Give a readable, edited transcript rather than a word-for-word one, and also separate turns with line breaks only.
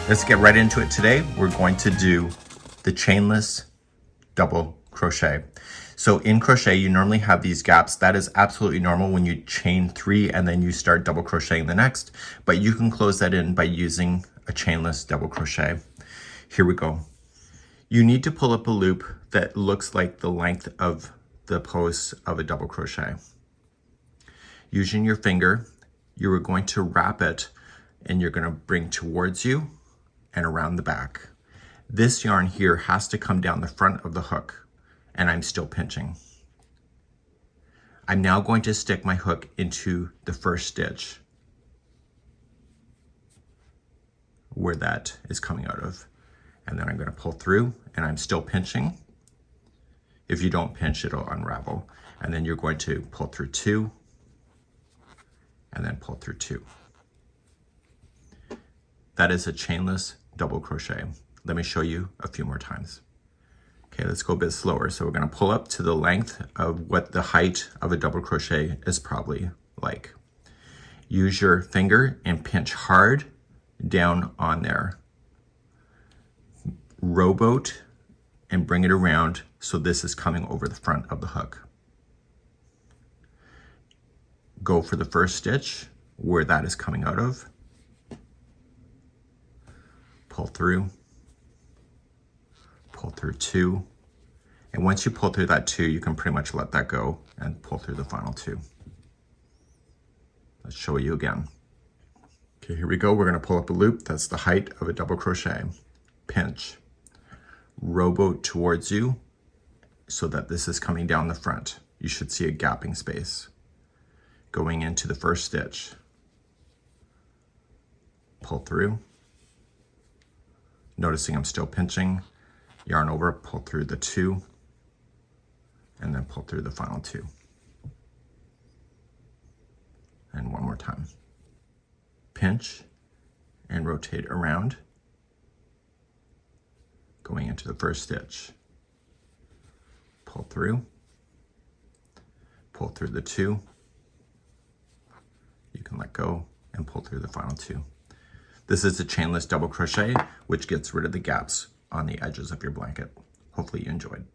Let's get right into it today. We're going to do the chainless double crochet. So in crochet, you normally have these gaps. That is absolutely normal when you chain 3 and then you start double crocheting the next, but you can close that in by using a chainless double crochet. Here we go. You need to pull up a loop that looks like the length of the post of a double crochet. Using your finger, you are going to wrap it and you're going to bring towards you and around the back. This yarn here has to come down the front of the hook, and I'm still pinching. I'm now going to stick my hook into the first stitch where that is coming out of, and then I'm going to pull through, and I'm still pinching. If you don't pinch, it'll unravel, and then you're going to pull through 2 and then pull through 2. That is a chainless double crochet. Let me show you a few more times. Okay, let's go a bit slower. So we're going to pull up to the length of what the height of a double crochet is probably like. Use your finger and pinch hard down on there. Rowboat and bring it around so this is coming over the front of the hook. Go for the first stitch where that is coming out of. Pull through 2, and once you pull through that 2, you can pretty much let that go and pull through the final 2. Let's show you again. Okay, here we go. We're going to pull up a loop. That's the height of a double crochet. Pinch, rowboat towards you so that this is coming down the front. You should see a gapping space. Going into the first stitch, pull through. Noticing I'm still pinching, yarn over, pull through the 2, and then pull through the final 2. And one more time. Pinch and rotate around, going into the first stitch. Pull through the 2. You can let go and pull through the final 2. This is a chainless double crochet, which gets rid of the gaps on the edges of your blanket. Hopefully you enjoyed.